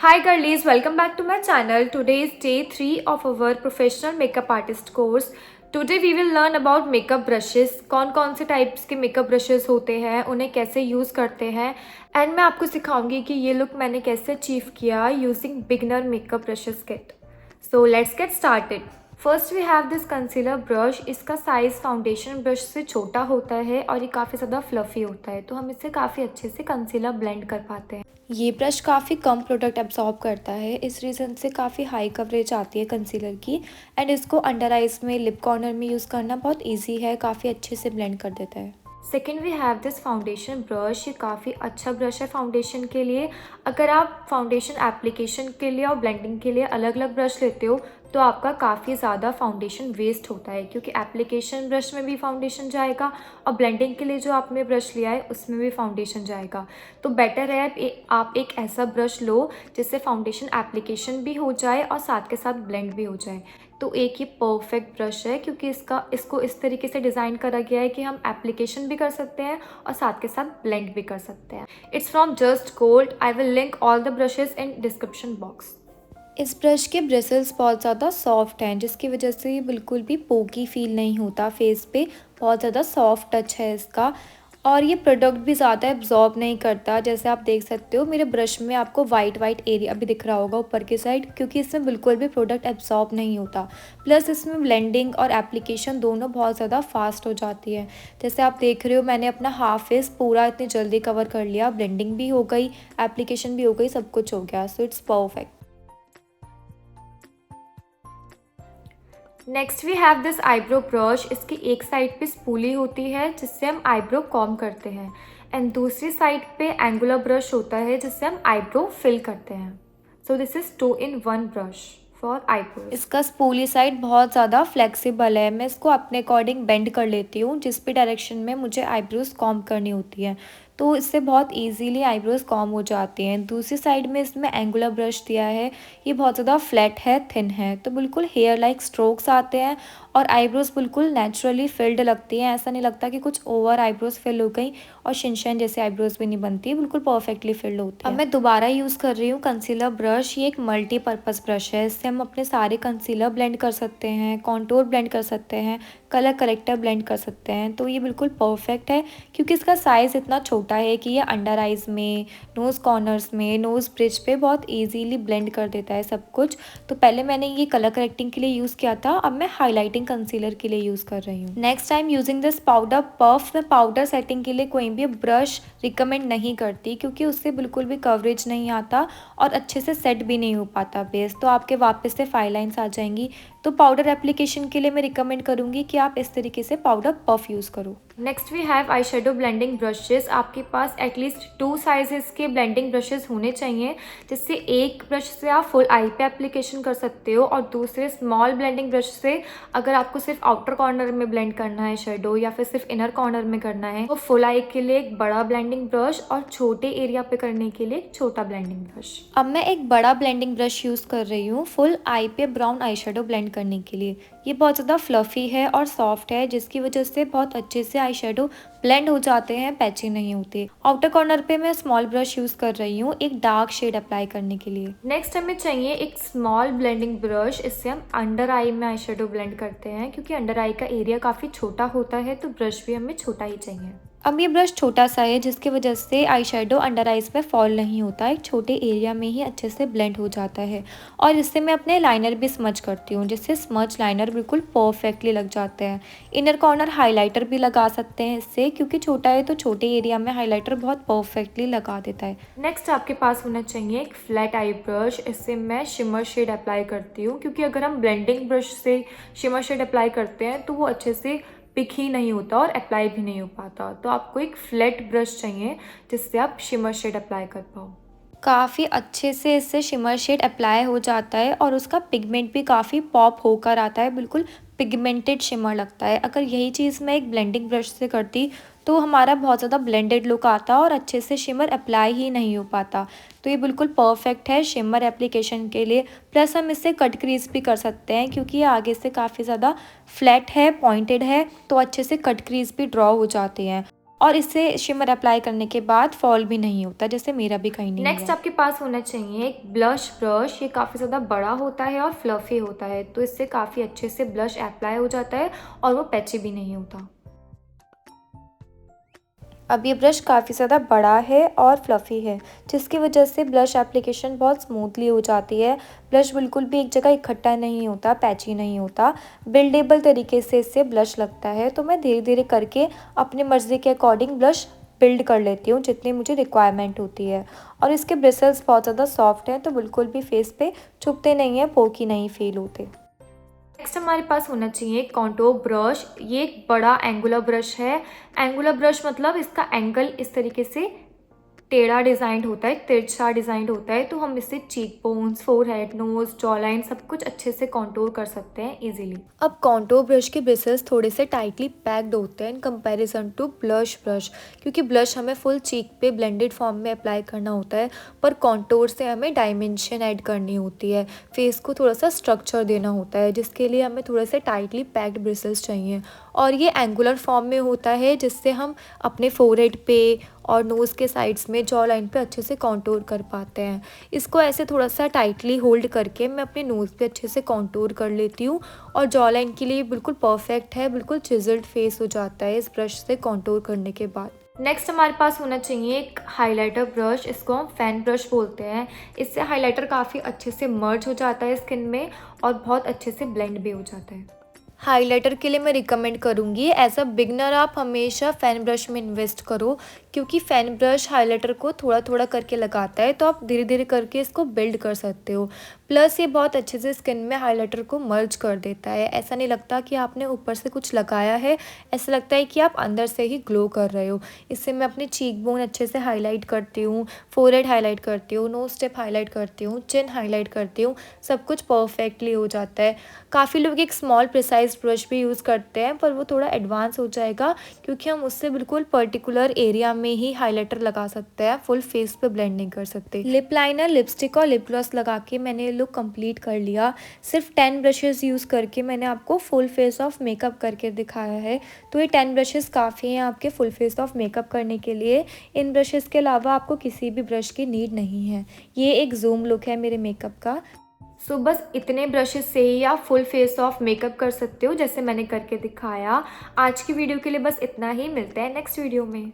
Hi girlies, welcome back to my channel. Today is day 3 of our professional makeup artist course. Today we will learn about makeup brushes. कौन कौन से types के makeup brushes होते हैं, उन्हें कैसे use करते हैं एंड मैं आपको सिखाऊंगी कि ये लुक मैंने कैसे अचीव किया using beginner makeup brushes kit. So let's get started. First we have this concealer brush. इसका साइज़ फाउंडेशन ब्रश से छोटा होता है और ये काफ़ी ज़्यादा फ्लफ़ी होता है, तो हम इससे काफ़ी अच्छे से कंसीलर ब्लेंड कर पाते हैं. ये ब्रश काफ़ी कम प्रोडक्ट एब्जॉर्ब करता है, इस रीज़न से काफ़ी हाई कवरेज आती है कंसीलर की. एंड इसको अंडर आइज़ में, लिप कॉर्नर में यूज़ करना बहुत ईजी है, काफ़ी अच्छे से ब्लेंड कर देता है. Second we have this foundation brush. ये काफ़ी अच्छा ब्रश है फाउंडेशन के लिए. अगर आप फाउंडेशन एप्लीकेशन के लिए और ब्लेंडिंग के लिए अलग अलग ब्रश लेते हो तो आपका काफ़ी ज़्यादा फाउंडेशन वेस्ट होता है, क्योंकि एप्लीकेशन ब्रश में भी फाउंडेशन जाएगा और ब्लेंडिंग के लिए जो आपने ब्रश लिया है उसमें भी फाउंडेशन जाएगा. तो बेटर है आप एक ऐसा ब्रश लो जिससे फाउंडेशन एप्लीकेशन भी हो जाए और साथ के साथ ब्लेंड भी हो जाए. तो एक ये परफेक्ट ब्रश है, क्योंकि इसको इस तरीके से डिज़ाइन करा गया है कि हम एप्लीकेशन भी कर सकते हैं और साथ के साथ ब्लेंड भी कर सकते हैं. It's from just gold. I will link all the brushes in description box. इस ब्रश के ब्रिसल्स बहुत ज़्यादा सॉफ्ट हैं, जिसकी वजह से ये बिल्कुल भी पोकी फील नहीं होता फेस पे. बहुत ज़्यादा सॉफ्ट टच है इसका और ये प्रोडक्ट भी ज़्यादा एब्जॉर्ब नहीं करता. जैसे आप देख सकते हो मेरे ब्रश में आपको वाइट एरिया भी दिख रहा होगा ऊपर की साइड, क्योंकि इसमें बिल्कुल भी प्रोडक्ट एब्जॉर्ब नहीं होता. प्लस इसमें ब्लेंडिंग और एप्लीकेशन दोनों बहुत ज़्यादा फास्ट हो जाती है. जैसे आप देख रहे हो मैंने अपना हाफ फेस पूरा इतनी जल्दी कवर कर लिया. ब्लेंडिंग भी हो गई, एप्लीकेशन भी हो गई, सब कुछ हो गया. So it's perfect. Next we have this eyebrow brush. इसकी एक साइड पे स्पूली होती है जिससे हम आईब्रो कॉम करते हैं एंड दूसरी साइड पे एंगुलर ब्रश होता है जिससे हम आईब्रो फिल करते हैं. So this is 2-in-1 brush for eyebrow. इसका स्पूली साइड बहुत ज़्यादा फ्लेक्सिबल है. मैं इसको अपने अकॉर्डिंग बेंड कर लेती हूँ जिस भी डायरेक्शन में मुझे आईब्रोज कॉम करनी होती है, तो इससे बहुत इजीली आईब्रोज कॉम हो जाती हैं. दूसरी साइड में इसमें एंगुलर ब्रश दिया है. ये बहुत ज़्यादा फ्लैट है, थिन है, तो बिल्कुल हेयर लाइक स्ट्रोक्स आते हैं और आईब्रोज बिल्कुल नेचुरली फिल्ड लगती हैं. ऐसा नहीं लगता कि कुछ ओवर आईब्रोज फिल हो गई और शिनशाइन जैसे आईब्रोज भी नहीं बनती, बिल्कुल परफेक्टली फिल्ड होती है. अब मैं दोबारा यूज़ कर रही हूँ कंसीलर ब्रश. ये एक मल्टीपर्पज़ ब्रश है. इससे हम अपने सारे कंसीलर ब्लेंड कर सकते हैं, कॉन्टोर ब्लेंड कर सकते हैं, कलर करेक्टर ब्लेंड कर सकते हैं. तो ये बिल्कुल परफेक्ट है क्योंकि इसका साइज़ इतना छोटा है कि ये अंडर आइज़ में, नोज़ कॉर्नर्स में, नोज़ ब्रिज पे बहुत इजीली ब्लेंड कर देता है सब कुछ. तो पहले मैंने ये कलर करेक्टिंग के लिए यूज़ किया था, अब मैं हाईलाइटिंग कंसीलर के लिए यूज़ कर रही हूँ. Next time using this powder puff. मैं पाउडर सेटिंग के लिए कोई भी ब्रश रिकमेंड नहीं करती, क्योंकि उससे बिल्कुल भी कवरेज नहीं आता और अच्छे से सेट भी नहीं हो पाता बेस, तो आपके वापस से फाइन लाइन्स आ जाएंगी. तो पाउडर एप्लीकेशन के लिए मैं रिकमेंड करूँगी कि आप इस तरीके से पाउडर पफ यूज़ करो. Next we have eye shadow blending brushes. आपके पास एटलीस्ट 2 साइजेस के ब्लेंडिंग ब्रशेस होने चाहिए, जिससे एक ब्रश से आप फुल आई पे एप्लीकेशन कर सकते हो और दूसरे स्मॉल ब्लेंडिंग ब्रश से अगर आपको सिर्फ आउटर कॉर्नर में ब्लेंड करना है शेडो या फिर सिर्फ इनर कॉर्नर में करना है, तो फुल आई के लिए एक बड़ा ब्लेंडिंग ब्रश और छोटे एरिया पे करने के लिए एक छोटा ब्लेंडिंग ब्रश. अब मैं एक बड़ा ब्लेंडिंग ब्रश यूज़ कर रही हूँ फुल आई पे ब्राउन आई शेडो ब्लेंड करने के लिए. ये बहुत ज़्यादा फ्लफ़ी है और सॉफ्ट है, जिसकी वजह से बहुत अच्छे से आई शेडो ब्लेंड हो जाते हैं, पैची नहीं होते. आउटर कॉर्नर पे मैं स्मॉल ब्रश यूज़ कर रही हूँ एक डार्क शेड अप्लाई करने के लिए. नेक्स्ट हमें चाहिए एक स्मॉल ब्लेंडिंग ब्रश. इससे हम अंडर आई में आई शेडो ब्लेंड करते हैं, क्योंकि अंडर आई का एरिया काफ़ी छोटा होता है, तो ब्रश भी हमें छोटा ही चाहिए. अब ये ब्रश छोटा सा है, जिसकी वजह से आई शेडो अंडर आइज में फॉल नहीं होता, एक छोटे एरिया में ही अच्छे से ब्लेंड हो जाता है. और इससे मैं अपने लाइनर भी स्मच करती हूँ, जिससे स्मच लाइनर बिल्कुल परफेक्टली लग जाते हैं. इनर कॉर्नर हाइलाइटर भी लगा सकते हैं इससे, क्योंकि छोटा है तो छोटे एरिया में हाइलाइटर बहुत परफेक्टली लगा देता है. नेक्स्ट आपके पास होना चाहिए एक फ्लैट आई ब्रश. इससे मैं शिमर शेड अप्लाई करती हूँ, क्योंकि अगर हम ब्लेंडिंग ब्रश से शिमर शेड अप्लाई करते हैं तो वो अच्छे से पिक ही नहीं होता और अप्लाई भी नहीं हो पाता. तो आपको एक फ्लैट ब्रश चाहिए जिससे आप शिमर शेड अप्लाई कर पाओ. काफ़ी अच्छे से इससे शिमर शेड अप्लाई हो जाता है और उसका पिगमेंट भी काफ़ी पॉप होकर आता है, बिल्कुल पिगमेंटेड शिमर लगता है. अगर यही चीज़ मैं एक ब्लेंडिंग ब्रश से करती तो हमारा बहुत ज़्यादा ब्लेंडेड लुक आता और अच्छे से शिमर अप्लाई ही नहीं हो पाता. तो ये बिल्कुल परफेक्ट है शिमर एप्लीकेशन के लिए. प्लस हम इससे कट क्रीज भी कर सकते हैं, क्योंकि ये आगे से काफ़ी ज़्यादा फ्लैट है, पॉइंटेड है, तो अच्छे से कट क्रीज भी ड्रॉ हो जाते हैं. और इससे शिमर अप्लाई करने के बाद फॉल भी नहीं होता, जैसे मेरा भी कहीं नहीं। नेक्स्ट आपके पास होना चाहिए एक ब्लश ब्रश। ये काफ़ी ज़्यादा बड़ा होता है और फ्लफ़ी होता है, तो इससे काफ़ी अच्छे से ब्लश अप्लाई हो जाता है और वो पैची भी नहीं होता। अब ये ब्रश काफ़ी ज़्यादा बड़ा है और फ्लफ़ी है, जिसकी वजह से ब्लश एप्लीकेशन बहुत स्मूथली हो जाती है। ब्लश बिल्कुल भी एक जगह इकट्ठा नहीं होता, पैची नहीं होता, बिल्डेबल तरीके से इससे ब्लश लगता है। तो मैं धीरे धीरे करके अपनी मर्ज़ी के अकॉर्डिंग ब्लश बिल्ड कर लेती हूँ, जितनी मुझे रिक्वायरमेंट होती है। और इसके ब्रिसल्स बहुत ज़्यादा सॉफ्ट हैं, तो बिल्कुल भी फेस पे चुभते नहीं हैं, पोकी नहीं फील होते। नेक्स्ट हमारे पास होना चाहिए कॉन्टूर ब्रश। ये एक बड़ा एंगुलर ब्रश है। एंगुलर ब्रश मतलब इसका एंगल इस तरीके से टेढ़ा डिज़ाइंड होता है, तिरछा डिज़ाइंड होता है, तो हम इससे cheek bones, forehead, nose, jaw line सब कुछ अच्छे से कॉन्टूर कर सकते हैं इजीली। अब कॉन्टूर ब्रश के ब्रिसल्स थोड़े से टाइटली पैक्ड होते हैं in comparison to blush brush, क्योंकि ब्लश हमें फुल चीक पे ब्लेंडेड फॉर्म में अप्लाई करना होता है, पर कॉन्टूर से हमें डायमेंशन ऐड करनी होती है, फेस को थोड़ा सा स्ट्रक्चर देना होता है, जिसके लिए हमें थोड़े से टाइटली पैक्ड ब्रिसल्स चाहिए। और ये एंगुलर फॉर्म में होता है, जिससे हम अपने फोरहेड पे और नोज़ के साइड्स में जॉ लाइन पे अच्छे से कॉन्टूर कर पाते हैं। इसको ऐसे थोड़ा सा टाइटली होल्ड करके मैं अपने नोज़ पे अच्छे से कॉन्टूर कर लेती हूँ, और जॉ लाइन के लिए बिल्कुल परफेक्ट है, बिल्कुल चिजल्ड फेस हो जाता है इस ब्रश से कॉन्टूर करने के बाद। नेक्स्ट हमारे पास होना चाहिए एक हाइलाइटर ब्रश। इसको हम फैन ब्रश बोलते हैं। इससे हाइलाइटर काफ़ी अच्छे से मर्ज हो जाता है स्किन में और बहुत अच्छे से ब्लेंड भी हो जाता है। हाइलाइटर के लिए मैं रिकमेंड करूँगी एज अ बिगनर आप हमेशा फ़ैन ब्रश में इन्वेस्ट करो, क्योंकि फ़ैन ब्रश हाइलाइटर को थोड़ा थोड़ा करके लगाता है, तो आप धीरे धीरे करके इसको बिल्ड कर सकते हो। प्लस ये बहुत अच्छे से स्किन में हाइलाइटर को मर्ज कर देता है। ऐसा नहीं लगता कि आपने ऊपर से कुछ लगाया है, ऐसा लगता है कि आप अंदर से ही ग्लो कर रहे हो। इससे मैं अपनी चीक बोन अच्छे से हाईलाइट करती हूँ, फोरहेड हाईलाइट करती हूँ, नोज टिप हाईलाइट करती हूँ, चिन हाईलाइट करती हूँ, सब कुछ परफेक्टली हो जाता है। काफ़ी लोग एक स्मॉल प्रिसाइज ब्रश भी यूज़ करते हैं, पर वो थोड़ा एडवांस हो जाएगा, क्योंकि हम उससे बिल्कुल पर्टिकुलर एरिया में ही हाइलाइटर लगा सकते हैं, फुल फेस पे ब्लेंड नहीं कर सकते। लिप लाइनर, लिपस्टिक और लिप ग्लॉस लगा के मैंने लुक कंप्लीट कर लिया। सिर्फ 10 ब्रशेस यूज़ करके मैंने आपको फुल फेस ऑफ मेकअप करके दिखाया है, तो ये 10 ब्रशेस काफ़ी हैं आपके फुल फेस ऑफ मेकअप करने के लिए। इन ब्रशेस के अलावा आपको किसी भी ब्रश की नीड नहीं है। ये एक जूम लुक है मेरे मेकअप का। सो बस इतने ब्रशेस से ही आप फुल फेस ऑफ मेकअप कर सकते हो, जैसे मैंने करके दिखाया। आज की वीडियो के लिए बस इतना ही, मिलते हैं नेक्स्ट वीडियो में।